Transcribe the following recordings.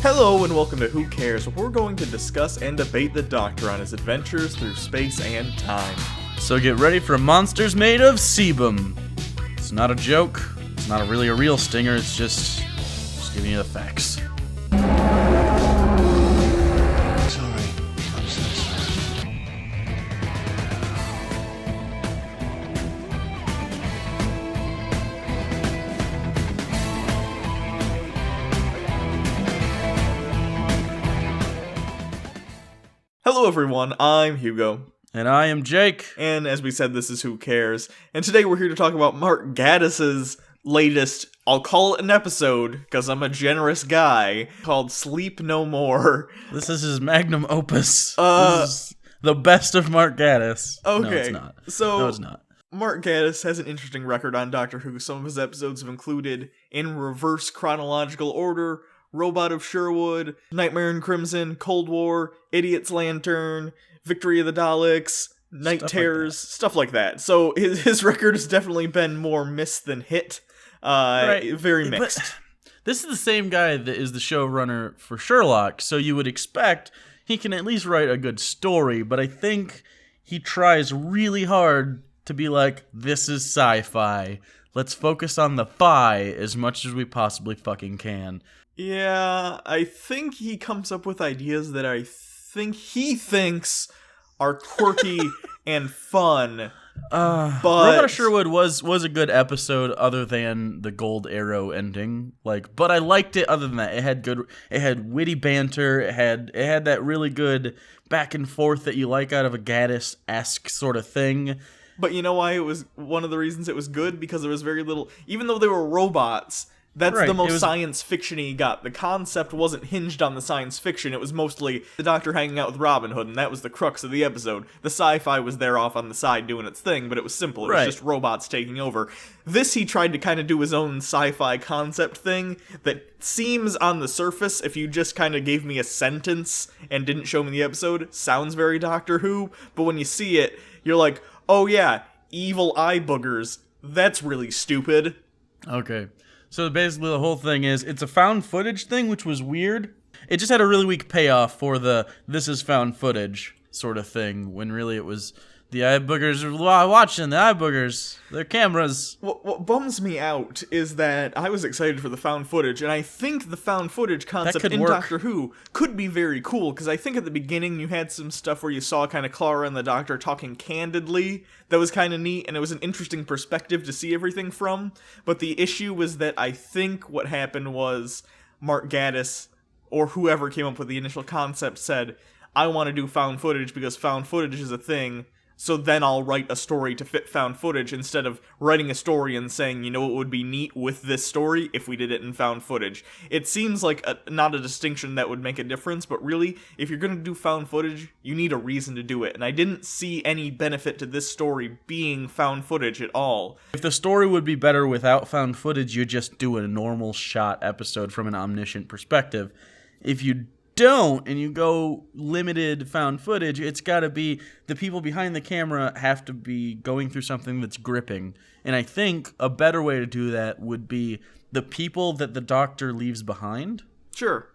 Hello and welcome to Who Cares, where we're going to discuss and debate the Doctor on his adventures through space and time. So get ready for monsters made of sebum. It's not a joke, it's not really a real stinger, it's just giving you the facts. Sorry, I'm so sorry. Hello everyone, I'm Hugo. And I am Jake. And as we said, this is Who Cares. And today we're here to talk about Mark Gaddis's latest, I'll call it an episode, because I'm a generous guy, called Sleep No More. This is his magnum opus. This is the best of Mark Gaddis. Okay. No, it's not. So, no, it's not. Mark Gaddis has an interesting record on Doctor Who. Some of his episodes have included, in reverse chronological order, Robot of Sherwood, Nightmare in Crimson, Cold War, Idiot's Lantern, Victory of the Daleks, Night Stuff Terrors, like stuff like that. So his record has definitely been more miss than hit. Very mixed. But this is the same guy that is the showrunner for Sherlock, so you would expect he can at least write a good story, but I think he tries really hard to be like, this is sci-fi. Let's focus on the fi as much as we possibly fucking can. Yeah, I think he comes up with ideas that I think he thinks are quirky and fun. But Robot of Sherwood was a good episode, other than the Gold Arrow ending. But I liked it. Other than that, it had witty banter. It had that really good back and forth that you like out of a Gaddis-esque sort of thing. But you know why it was one of the reasons it was good? Because there was very little, even though they were robots. That's right, the most science fiction-y you got. The concept wasn't hinged on the science fiction. It was mostly the Doctor hanging out with Robin Hood, and that was the crux of the episode. The sci-fi was there off on the side doing its thing, but it was simple. It was just robots taking over. This, he tried to kind of do his own sci-fi concept thing that seems on the surface, if you just kind of gave me a sentence and didn't show me the episode, sounds very Doctor Who, but when you see it, you're like, oh yeah, evil eye boogers. That's really stupid. Okay. So basically the whole thing is, it's a found footage thing, which was weird. It just had a really weak payoff for the this is found footage sort of thing, when really it was the eye boogers are watching the eye boogers, their cameras. What bums me out is that I was excited for the found footage, and I think the found footage concept in work. Doctor Who could be very cool, because I think at the beginning you had some stuff where you saw kind of Clara and the Doctor talking candidly. That was kind of neat, and it was an interesting perspective to see everything from. But the issue was that I think what happened was Mark Gaddis, or whoever came up with the initial concept, said, I want to do found footage because found footage is a thing, so then I'll write a story to fit found footage, instead of writing a story and saying, you know what would be neat with this story if we did it in found footage. It seems like not a distinction that would make a difference, but really, if you're going to do found footage, you need a reason to do it, and I didn't see any benefit to this story being found footage at all. If the story would be better without found footage, you just do a normal shot episode from an omniscient perspective. If you don't, and you go limited found footage, it's got to be the people behind the camera have to be going through something that's gripping. And I think a better way to do that would be the people that the Doctor leaves behind. Sure.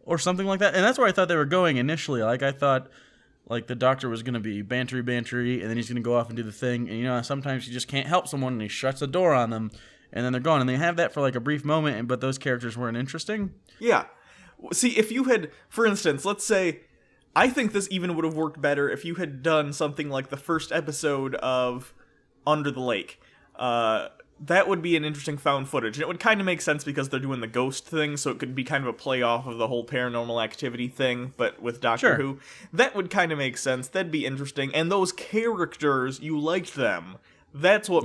Or something like that. And that's where I thought they were going initially. I thought the Doctor was going to be bantery, and then he's going to go off and do the thing. And sometimes you just can't help someone, and he shuts the door on them, and then they're gone. And they have that for a brief moment, but those characters weren't interesting. Yeah. See, if you had, for instance, let's say, I think this even would have worked better if you had done something like the first episode of Under the Lake. That would be an interesting found footage, and it would kind of make sense because they're doing the ghost thing, so it could be kind of a play off of the whole Paranormal Activity thing, but with Doctor Who. That would kind of make sense, that'd be interesting, and those characters, you liked them. That's what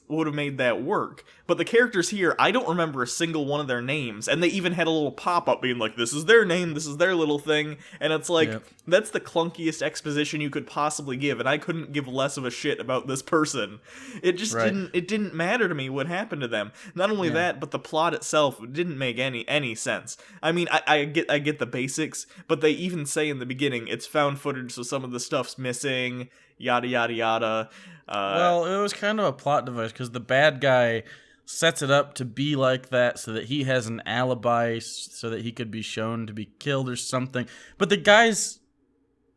would have made that work. But the characters here, I don't remember a single one of their names, and they even had a little pop-up being like, this is their name, this is their little thing, and it's like, that's the clunkiest exposition you could possibly give, and I couldn't give less of a shit about this person. It just didn't matter to me what happened to them. Not only that, but the plot itself didn't make any sense. I mean, I get the basics, but they even say in the beginning, it's found footage, so some of the stuff's missing, yada yada yada. Well, it was kind of a plot device, because the bad guy sets it up to be like that so that he has an alibi so that he could be shown to be killed or something. But the guy's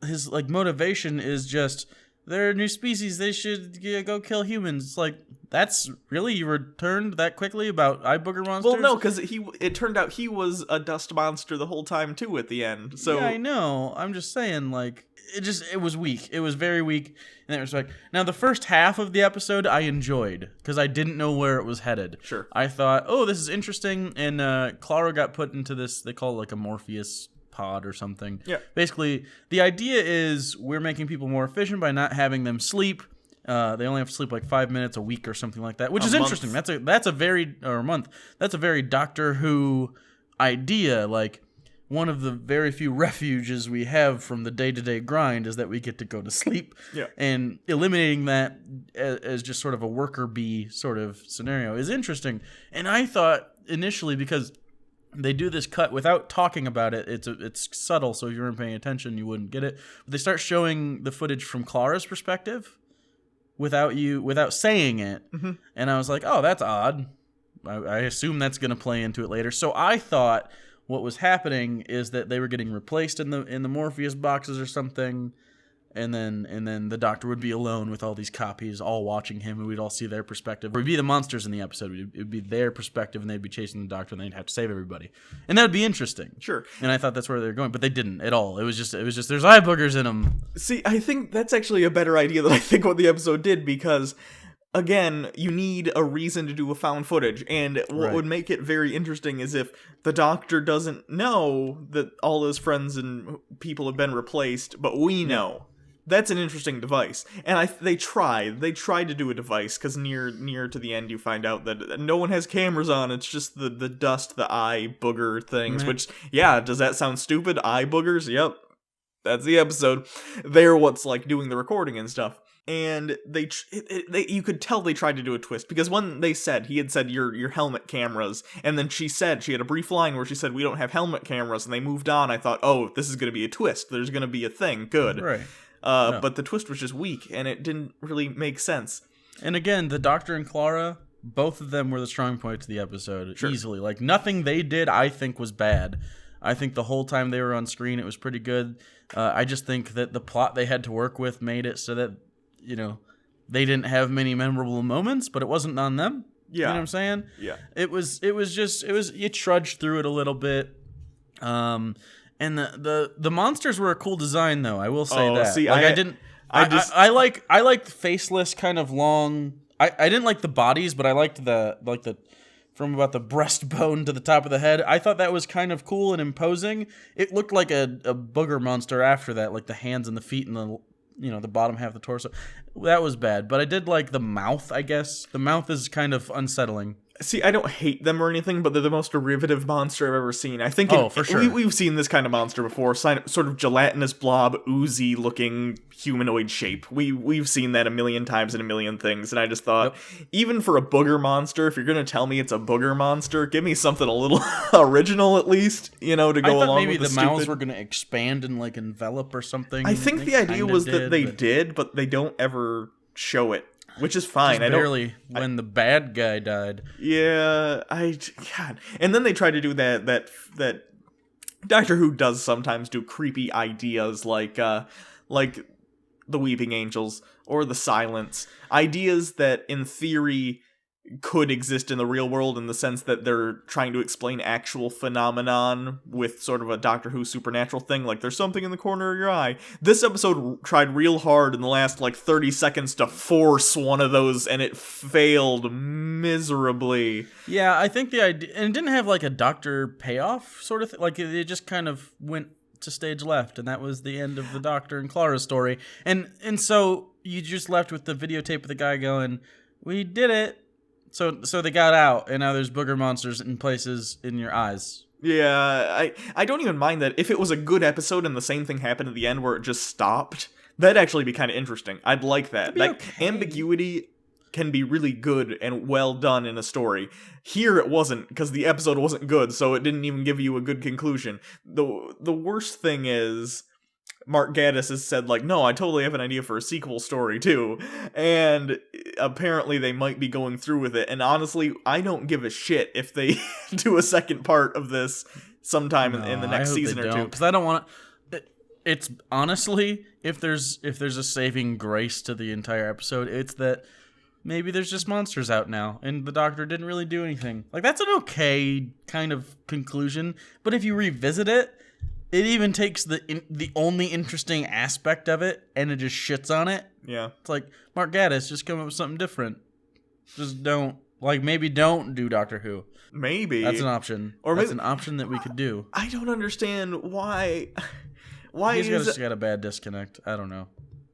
his like motivation is just they're a new species, they should go kill humans. It's like, that's really, you returned that quickly about eye booger monsters? Well, no, because it turned out he was a dust monster the whole time too at the end. So yeah, I know. I'm just saying, like, it was weak. It was very weak in that respect. Now, the first half of the episode I enjoyed because I didn't know where it was headed. Sure. I thought, oh, this is interesting, and Clara got put into this, they call it like a Morpheus pod or something. Yeah. Basically, the idea is we're making people more efficient by not having them sleep. They only have to sleep like 5 minutes a week or something like that, which is interesting. That's a very or a month. That's a very Doctor Who idea. Like, one of the very few refuges we have from the day-to-day grind is that we get to go to sleep. Yeah. And eliminating that as just sort of a worker bee sort of scenario is interesting. And I thought initially, because they do this cut without talking about it. It's subtle, so if you weren't paying attention, you wouldn't get it. But they start showing the footage from Clara's perspective without saying it. Mm-hmm. And I was like, oh, that's odd. I assume that's going to play into it later. So I thought what was happening is that they were getting replaced in the Morpheus boxes or something. And then the Doctor would be alone with all these copies, all watching him, and we'd all see their perspective. It would be the monsters in the episode. It would be their perspective, and they'd be chasing the Doctor, and they'd have to save everybody. And that would be interesting. Sure. And I thought that's where they were going, but they didn't at all. It was just there's eye boogers in them. See, I think that's actually a better idea than I think what the episode did, because, again, you need a reason to do a found footage, and what would make it very interesting is if the Doctor doesn't know that all his friends and people have been replaced, but we know. That's an interesting device, and they tried to do a device, because near to the end you find out that no one has cameras on. It's just the dust, the eye booger things. Which, yeah, does that sound stupid? Eye boogers? Yep, that's the episode. They're what's like doing the recording and stuff. And you could tell they tried to do a twist, because when he had said your helmet cameras, and then she had a brief line where she said we don't have helmet cameras, and they moved on. I thought, oh, this is going to be a twist. There's going to be a thing. Good. Right. No. But the twist was just weak, and it didn't really make sense. And again, the Doctor and Clara, both of them were the strong points of the episode, easily. Like, nothing they did, I think, was bad. I think the whole time they were on screen, it was pretty good. I just think that the plot they had to work with made it so that, they didn't have many memorable moments, but it wasn't on them. Yeah. You know what I'm saying? Yeah. You trudged through it a little bit. And the monsters were a cool design, though. I will say that. See, like, I like faceless, kind of long. I didn't like the bodies, but I liked the from about the breastbone to the top of the head. I thought that was kind of cool and imposing. It looked like a booger monster after that, like the hands and the feet and the bottom half of the torso. That was bad, but I did like the mouth. I guess the mouth is kind of unsettling. See, I don't hate them or anything, but they're the most derivative monster I've ever seen. I think for sure. We've seen this kind of monster before, sort of gelatinous blob, oozy-looking humanoid shape. We've seen that a million times in a million things, and I just thought, even for a booger monster, if you're going to tell me it's a booger monster, give me something a little original at least, to go along with the stupid. I thought maybe the mouths were going to expand and, like, envelop or something. I think the idea was that they did, but they don't ever show it. Which is fine. Barely when the bad guy died. Yeah, God. And then they tried to do that Doctor Who does sometimes do creepy ideas like the Weeping Angels or the Silence. Ideas that in theory could exist in the real world, in the sense that they're trying to explain actual phenomenon with sort of a Doctor Who supernatural thing, like there's something in the corner of your eye. This episode tried real hard in the last 30 seconds to force one of those, and it failed miserably. Yeah, I think the idea, and it didn't have like a Doctor payoff sort of thing. Like, it just kind of went to stage left, and that was the end of the Doctor and Clara story. And so you just left with the videotape of the guy going, "We did it." So they got out, and now there's booger monsters in places in your eyes. Yeah, I don't even mind that. If it was a good episode and the same thing happened at the end where it just stopped, that'd actually be kind of interesting. I'd like that. Ambiguity can be really good and well done in a story. Here it wasn't, because the episode wasn't good, so it didn't even give you a good conclusion. The worst thing is, Mark Gatiss has said, like, no, I totally have an idea for a sequel story, too. And apparently they might be going through with it. And honestly, I don't give a shit if they do a second part of this sometime in the next season or two. Because I don't want to... It's honestly, if there's a saving grace to the entire episode, it's that maybe there's just monsters out now, and the Doctor didn't really do anything. Like, that's an okay kind of conclusion. But if you revisit it, it even takes the only interesting aspect of it, and it just shits on it. Yeah. It's like, Mark Gatiss, just come up with something different. Just don't. Like, maybe don't do Doctor Who. Maybe. That's an option. Or that's an option that we could do. I don't understand why... He's just got a bad disconnect. I don't know.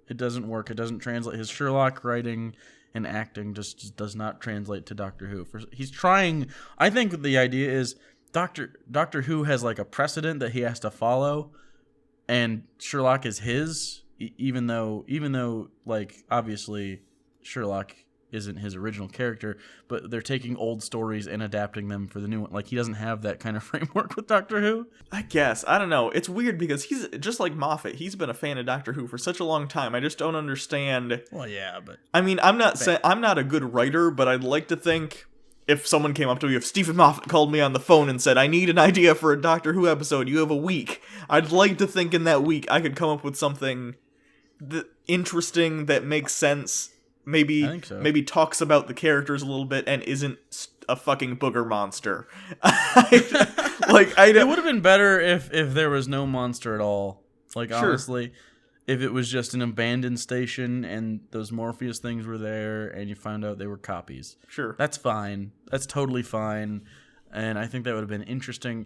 It doesn't work. It doesn't translate. His Sherlock writing and acting just does not translate to Doctor Who. He's trying... I think the idea is Doctor Who has like a precedent that he has to follow, and Sherlock is his, even though like obviously Sherlock isn't his original character, but they're taking old stories and adapting them for the new one. Like, he doesn't have that kind of framework with Doctor Who. I guess. I don't know. It's weird because he's just like Moffat. He's been a fan of Doctor Who for such a long time. I just don't understand. Well, yeah, but I mean, I'm not saying I'm not a good writer, but I'd like to think if someone came up to me, if Stephen Moffat called me on the phone and said, I need an idea for a Doctor Who episode, you have a week. I'd like to think in that week I could come up with something interesting that makes sense. Maybe talks about the characters a little bit and isn't a fucking booger monster. It would have been better if there was no monster at all. Like, sure. Honestly, if it was just an abandoned station and those Morpheus things were there and you found out they were copies. Sure. That's fine. That's totally fine. And I think that would have been interesting.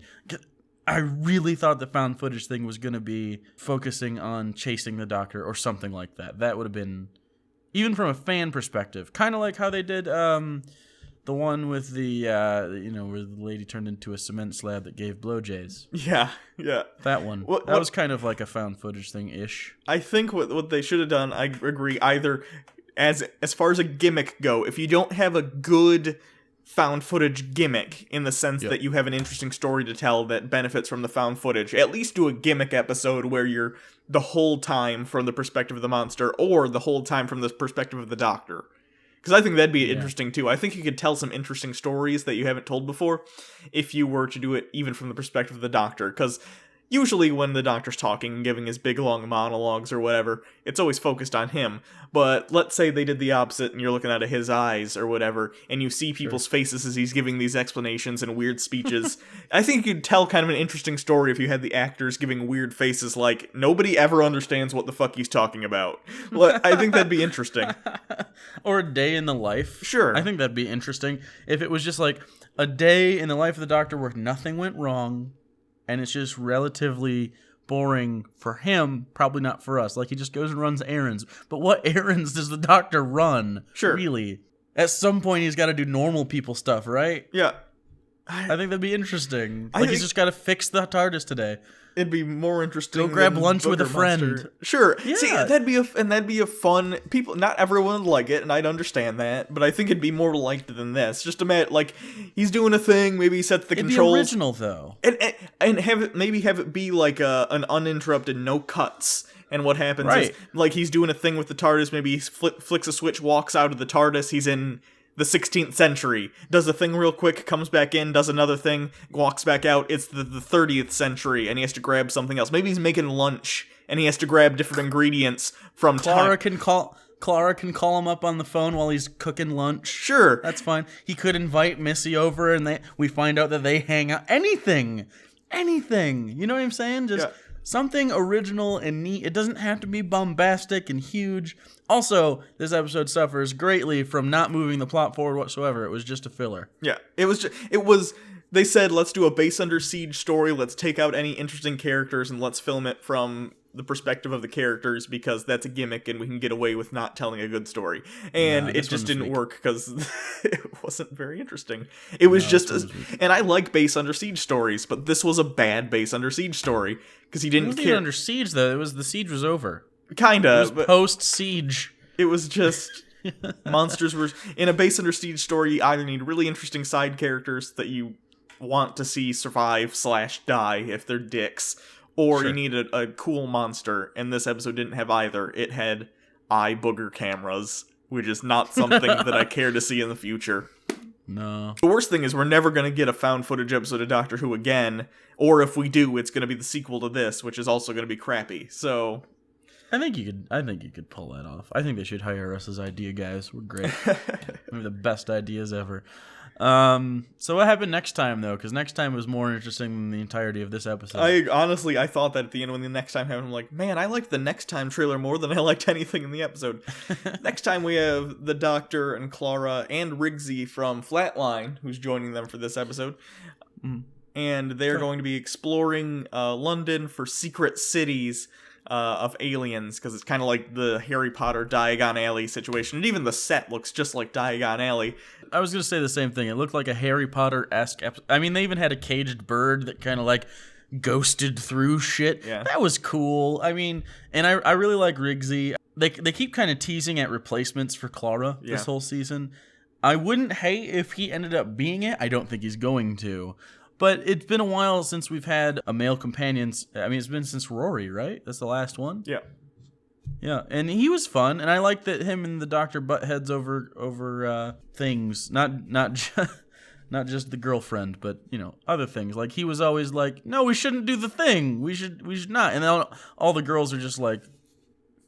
I really thought the found footage thing was going to be focusing on chasing the Doctor or something like that. That would have been... Even from a fan perspective, kind of like how they did the one with the, where the lady turned into a cement slab that gave blowjays. Yeah. That one. That was kind of like a found footage thing-ish. I think what they should have done, I agree, either as far as a gimmick go, if you don't have a good found footage gimmick in the sense that you have an interesting story to tell that benefits from the found footage, at least do a gimmick episode where you're the whole time from the perspective of the monster or the whole time from the perspective of the Doctor. Because I think that'd be interesting too. I think you could tell some interesting stories that you haven't told before if you were to do it even from the perspective of the Doctor. Because usually when the Doctor's talking and giving his big long monologues or whatever, it's always focused on him. But let's say they did the opposite and you're looking out of his eyes or whatever, and you see people's faces as he's giving these explanations and weird speeches. I think you could tell kind of an interesting story if you had the actors giving weird faces like, nobody ever understands what the fuck he's talking about. Well, I think that'd be interesting. Or a day in the life. Sure. I think that'd be interesting if it was just like a day in the life of the Doctor where nothing went wrong, and it's just relatively boring for him, probably not for us. Like, he just goes and runs errands. But what errands does the Doctor run? Sure. Really? At some point, he's got to do normal people stuff, right? Yeah. I think that'd be interesting. Like, he's just got to fix the TARDIS today. It'd be more interesting. Go grab lunch with a Booger friend. Monster. Sure. Yeah. See, that'd be a fun. People, not everyone would like it, and I'd understand that. But I think it'd be more liked than this. Just imagine, like, he's doing a thing. Maybe he sets the controls. It'd be original, though. And have it be like an uninterrupted, no cuts. And what happens is, like, he's doing a thing with the TARDIS. Maybe he flicks a switch, walks out of the TARDIS. He's in the 16th century, does a thing real quick, comes back in, does another thing, walks back out. It's the 30th century, and he has to grab something else. Maybe he's making lunch, and he has to grab different ingredients from Clara can call him up on the phone while he's cooking lunch. Sure. That's fine. He could invite Missy over, and we find out that they hang out. Anything. You know what I'm saying? Just something original and neat. It doesn't have to be bombastic and huge. Also, this episode suffers greatly from not moving the plot forward whatsoever. It was just a filler. Yeah, it was. They said, let's do a base under siege story. Let's take out any interesting characters and let's film it from the perspective of the characters because that's a gimmick and we can get away with not telling a good story. And it just didn't work because it wasn't very interesting. It was and I like base under siege stories, but this was a bad base under siege story because he didn't care. It wasn't under siege though. The siege was over. Kinda, but post-siege. It was just monsters were in a base under siege story. You either need really interesting side characters that you want to see survive / die if they're dicks, or Sure. you need a cool monster, and this episode didn't have either. It had eye booger cameras, which is not something that I care to see in the future. No. The worst thing is we're never going to get a found footage episode of Doctor Who again, or if we do, it's going to be the sequel to this, which is also going to be crappy. So I think you could pull that off. I think they should hire us as idea guys. We're great. We have the best ideas ever. So what happened next time though? Because next time was more interesting than the entirety of this episode. I thought that at the end when the next time happened, I'm like, man, I liked the next time trailer more than I liked anything in the episode. Next time we have the Doctor and Clara and Rigsy from Flatline, who's joining them for this episode. And they're going to be exploring London for secret cities of aliens, because it's kind of like the Harry Potter Diagon Alley situation. And even the set looks just like Diagon Alley. I was going to say the same thing. It looked like a Harry Potter-esque episode. I mean, they even had a caged bird that kind of like ghosted through shit. Yeah. That was cool. I mean, and I really like Rigsy. They keep kind of teasing at replacements for Clara this whole season. I wouldn't hate if he ended up being it. I don't think he's going to. But it's been a while since we've had a male companion. I mean, it's been since Rory, right? That's the last one? Yeah. Yeah, and he was fun, and I like that him and the Doctor butt heads over things, not just the girlfriend, but other things. Like he was always like, "No, we shouldn't do the thing. We should not." And then all the girls are just like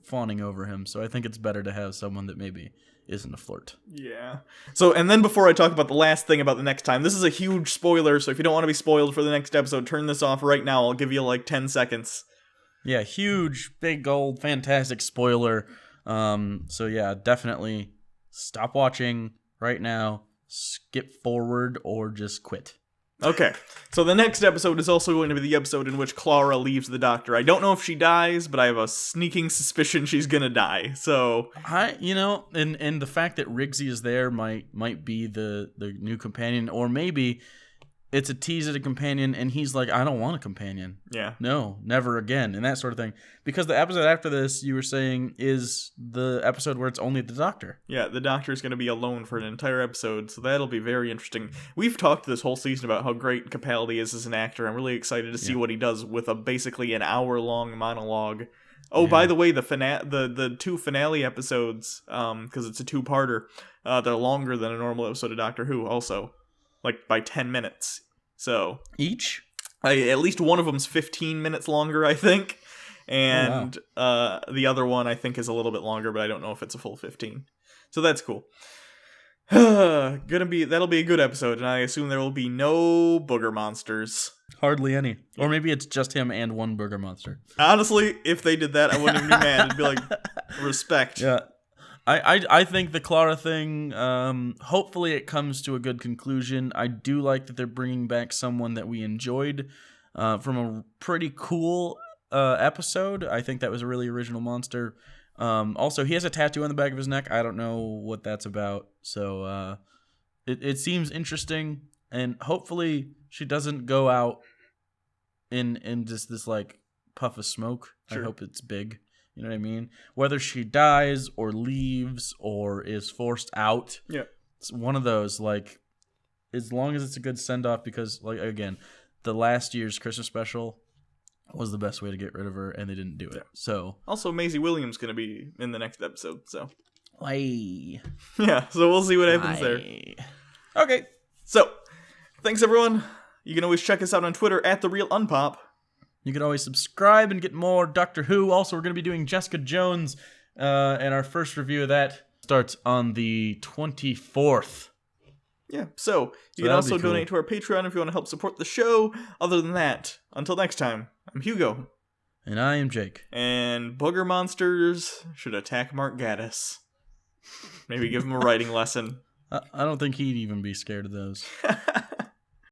fawning over him. So I think it's better to have someone that maybe isn't a flirt. Yeah. So, and then before I talk about the last thing about the next time, this is a huge spoiler, so if you don't want to be spoiled for the next episode, turn this off right now. I'll give you like 10 seconds. Yeah, huge, big, old, fantastic spoiler. So yeah, definitely stop watching right now, skip forward, or just quit. Okay, so the next episode is also going to be the episode in which Clara leaves the Doctor. I don't know if she dies, but I have a sneaking suspicion she's gonna die, so... And the fact that Rigsy is there might be the new companion, or maybe it's a tease at a companion, and he's like, I don't want a companion. Yeah. No, never again, and that sort of thing. Because the episode after this, you were saying, is the episode where it's only the Doctor. Yeah, the Doctor's going to be alone for an entire episode, so that'll be very interesting. We've talked this whole season about how great Capaldi is as an actor. I'm really excited to see what he does with basically an hour-long monologue. Oh, by the way, the two finale episodes, because it's a two-parter, they're longer than a normal episode of Doctor Who, also. Like, by 10 minutes. So... Each? At least one of them's 15 minutes longer, I think. And the other one, I think, is a little bit longer, but I don't know if it's a full 15. So that's cool. That'll be a good episode, and I assume there will be no booger monsters. Hardly any. Or maybe it's just him and one booger monster. Honestly, if they did that, I wouldn't even be mad. It'd be like, respect. Yeah. I think the Clara thing, hopefully it comes to a good conclusion. I do like that they're bringing back someone that we enjoyed from a pretty cool episode. I think that was a really original monster. Also, he has a tattoo on the back of his neck. I don't know what that's about. So it seems interesting. And hopefully she doesn't go out in just this like puff of smoke. Sure. I hope it's big. You know what I mean? Whether she dies or leaves or is forced out. Yeah. It's one of those, like, as long as it's a good send-off, because, like, again, the last year's Christmas special was the best way to get rid of her, and they didn't do it. So. Also, Maisie Williams going to be in the next episode, so. Why? Yeah, so we'll see what happens there. Okay. So, thanks, everyone. You can always check us out on Twitter at @TheRealUnpop. You can always subscribe and get more Doctor Who. Also, we're going to be doing Jessica Jones, and our first review of that starts on the 24th. Yeah, so you can also donate to our Patreon if you want to help support the show. Other than that, until next time, I'm Hugo. And I am Jake. And booger monsters should attack Mark Gaddis. Maybe give him a writing lesson. I don't think he'd even be scared of those.